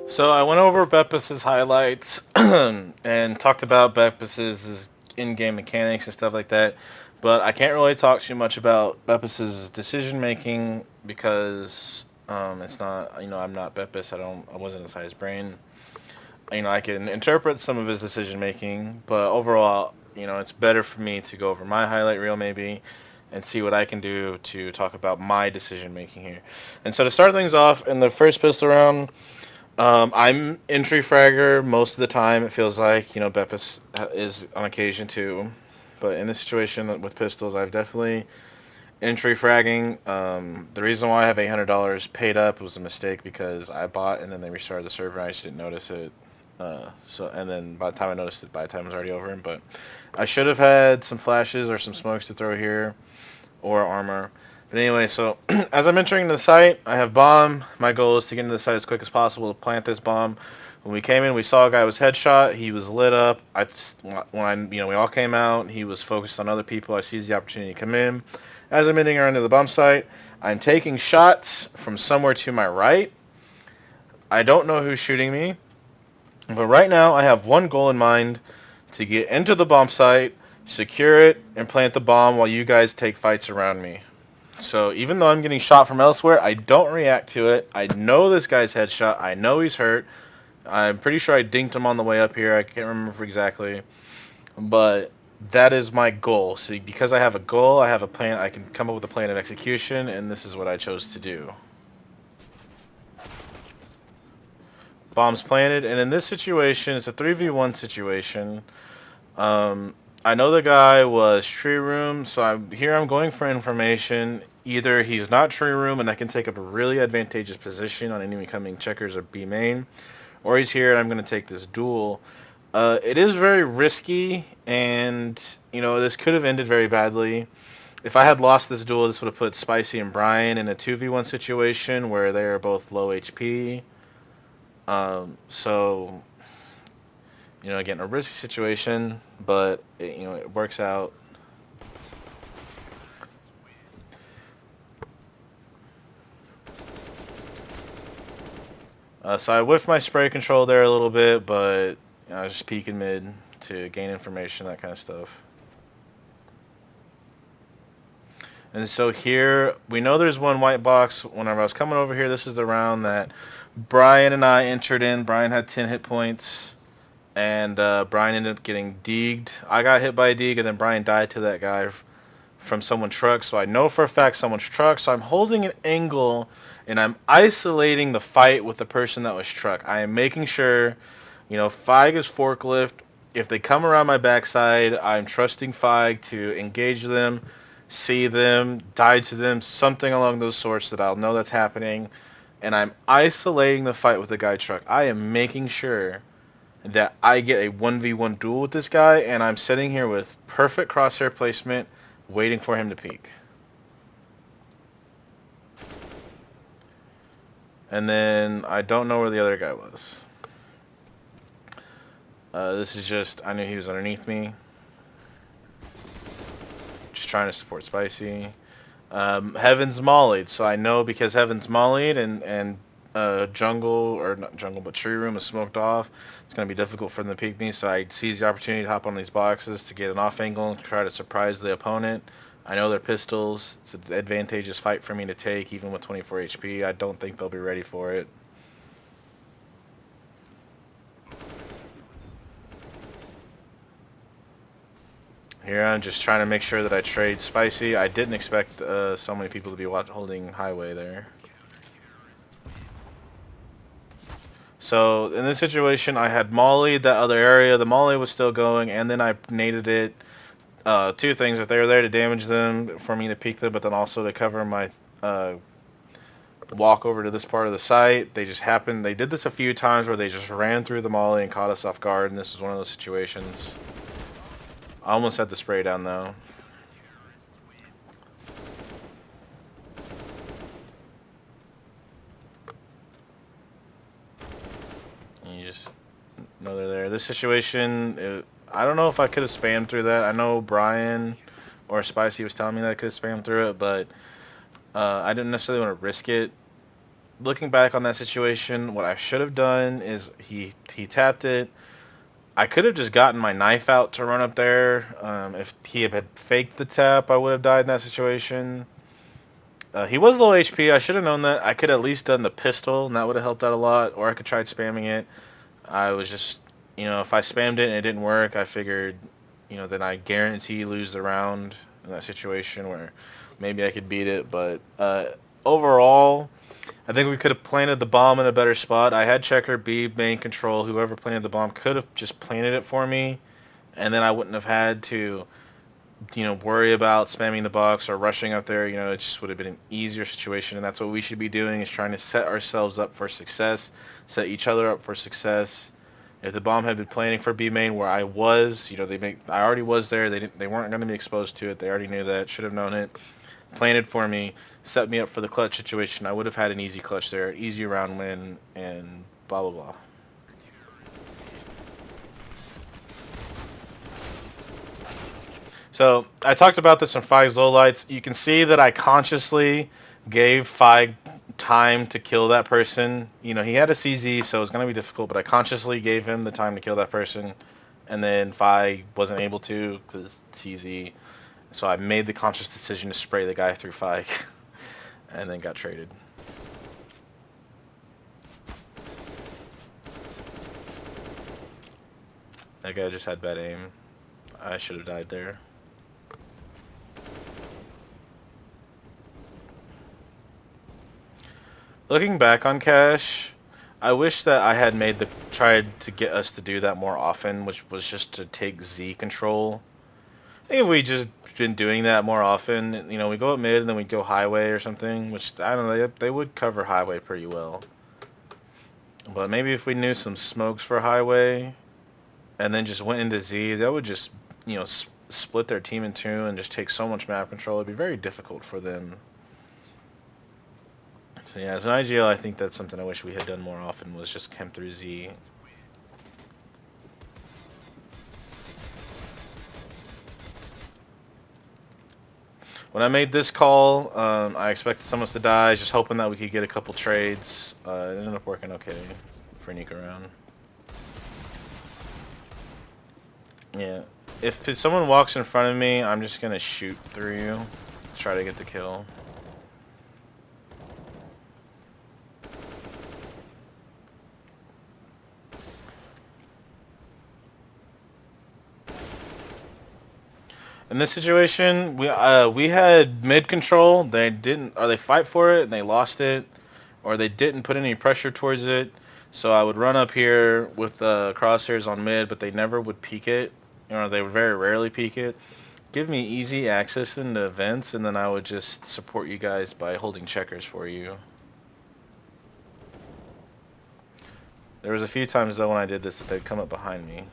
So I went over Bepis' highlights and talked about Bepis' in-game mechanics and stuff like that. But I can't really talk too much about Bepis' decision making because it's not, I'm not Bepis. I wasn't inside his brain. I can interpret some of his decision making, but overall, it's better for me to go over my highlight reel maybe and see what I can do to talk about my decision making here. And so to start things off in the first pistol round, I'm entry fragger most of the time. It feels like Bepis is on occasion too, but in this situation with pistols, I've definitely entry fragging. The reason why I have $800 paid up was a mistake because I bought and then they restarted the server. I just didn't notice it. And then by the time I noticed it, by the time it was already over. But I should have had some flashes or some smokes to throw here, or armor. But anyway, so as I'm entering the site, I have bomb. My goal is to get into the site as quick as possible to plant this bomb. When we came in, we saw a guy was headshot. He was lit up. We all came out. He was focused on other people. I seized the opportunity to come in. As I'm entering into the bomb site, I'm taking shots from somewhere to my right. I don't know who's shooting me, but right now I have one goal in mind: to get into the bomb site, secure it, and plant the bomb while you guys take fights around me. So even though I'm getting shot from elsewhere, I don't react to it. I know this guy's headshot. I know he's hurt. I'm pretty sure I dinked him on the way up here. I can't remember exactly. But that is my goal. See, because I have a goal, I have a plan. I can come up with a plan of execution, and this is what I chose to do. Bombs planted, and in this situation, it's a 3v1 situation. I know the guy was tree room, so I'm going for information. Either he's not tree room and I can take up a really advantageous position on any incoming checkers or B main, or he's here and I'm going to take this duel. It is very risky, and this could have ended very badly. If I had lost this duel, this would have put Spicy and Brian in a 2v1 situation where they are both low HP. So again, a risky situation, but it works out. So I whiffed my spray control there a little bit, but I was just peeking mid to gain information, that kind of stuff. And so here, we know there's one white box. Whenever I was coming over here, this is the round that Brian and I entered in. Brian had 10 hit points, and Brian ended up getting deegged. I got hit by a deeg, and then Brian died to that guy from someone's truck. So I know for a fact someone's truck. So I'm holding an angle, and I'm isolating the fight with the person that was truck. I am making sure, Feig is forklift. If they come around my backside, I'm trusting Feig to engage them, see them, die to them, something along those sorts that I'll know that's happening. And I'm isolating the fight with the guy truck. I am making sure that I get a 1v1 duel with this guy, and I'm sitting here with perfect crosshair placement, waiting for him to peek. And then I don't know where the other guy was. This is just, I knew he was underneath me. Just trying to support Spicy. Heaven's mollied, so I know because Heaven's mollied and jungle, or not jungle, but tree room is smoked off, it's going to be difficult for them to peek me, so I seize the opportunity to hop on these boxes to get an off angle and try to surprise the opponent. I know they're pistols. It's an advantageous fight for me to take, even with 24 HP. I don't think they'll be ready for it. Here I'm just trying to make sure that I trade Spicy. I didn't expect so many people to be holding highway there. So in this situation, I had mollied that other area. The molly was still going, and then I naded it. Two things: if they were there to damage them, for me to peek them, but then also to cover my walk over to this part of the site. They just happened. They did this a few times where they just ran through the molly and caught us off guard, and this is one of those situations. I almost had the spray down though. And you just know they're there. This situation, I don't know if I could have spammed through that. I know Brian or Spicy was telling me that I could have spammed through it, but I didn't necessarily want to risk it. looking back on that situation, what I should have done is he tapped it. I could have just gotten my knife out to run up there. If he had faked the tap, I would have died in that situation. He was low HP. I should have known that. I could at least done the pistol, and that would have helped out a lot. Or I could tried spamming it. I was just, if I spammed it and it didn't work, I figured, then I guarantee lose the round in that situation where maybe I could beat it. But overall, I think we could have planted the bomb in a better spot. I had checker B main control. Whoever planted the bomb could have just planted it for me, and then I wouldn't have had to, worry about spamming the box or rushing up there. It just would have been an easier situation, and that's what we should be doing, is trying to set ourselves up for success, set each other up for success. If the bomb had been planning for B main where I was, I already was there. They weren't going to be exposed to it. They already knew that. Should have known it. Planted for me, set me up for the clutch situation. I would have had an easy clutch there, easy round win, and blah blah blah. So I talked about this in Fig's lowlights. You can see that I consciously gave Fig time to kill that person. He had a CZ, so it was going to be difficult, but I consciously gave him the time to kill that person, and then Fig wasn't able to because CZ. So I made the conscious decision to spray the guy through Fig, and then got traded. That guy just had bad aim. I should have died there. Looking back on Cash, I wish that I had tried to get us to do that more often, which was just to take Z control. I think if we just been doing that more often, we go up mid and then we go highway or something, which, I don't know, they would cover highway pretty well. But maybe if we knew some smokes for highway and then just went into Z, that would just, split their team in two and just take so much map control. It'd be very difficult for them. So yeah, as an IGL, I think that's something I wish we had done more often, was just camp through Z. When I made this call, I expected someone to die, just hoping that we could get a couple trades. It ended up working okay for Nick around. Yeah, if someone walks in front of me, I'm just gonna shoot through you, try to get the kill. In this situation, we had mid control. They didn't, or they fight for it and they lost it, or they didn't put any pressure towards it. So I would run up here with the crosshairs on mid, but they never would peek it. They would very rarely peek it. Give me easy access into events, and then I would just support you guys by holding checkers for you. There was a few times though when I did this that they'd come up behind me.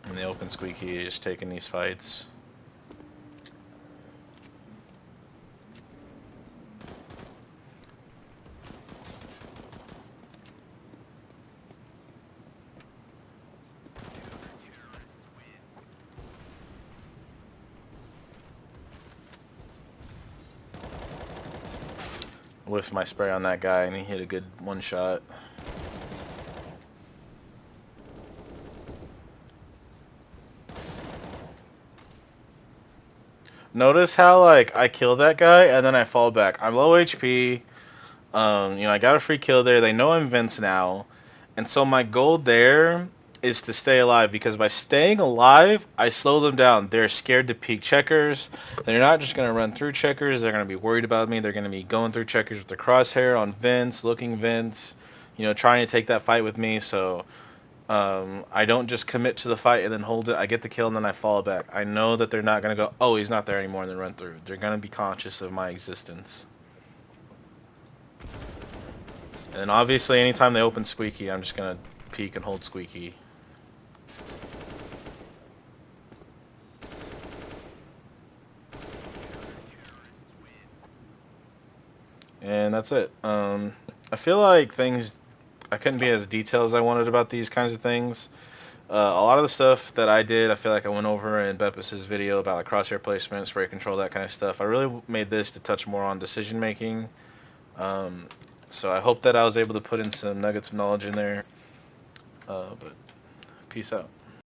In the open squeaky is taking these fights. Whiffed my spray on that guy and he hit a good one shot. Notice how I kill that guy and then I fall back. I'm low HP. I got a free kill there. They know I'm Vince now. And so my goal there is to stay alive, because by staying alive, I slow them down. They're scared to peek checkers. They're not just going to run through checkers. They're going to be worried about me. They're going to be going through checkers with the crosshair on Vince, looking Vince, trying to take that fight with me. So I don't just commit to the fight and then hold it. I get the kill and then I fall back. I know that they're not going to go, oh, he's not there anymore, and then run through. They're going to be conscious of my existence. And then obviously anytime they open squeaky, I'm just going to peek and hold squeaky. And that's it. I feel like I couldn't be as detailed as I wanted about these kinds of things. A lot of the stuff that I did, I feel like I went over in Bepis' video about like crosshair placement, spray control, that kind of stuff. I really made this to touch more on decision making. So I hope that I was able to put in some nuggets of knowledge in there. But peace out.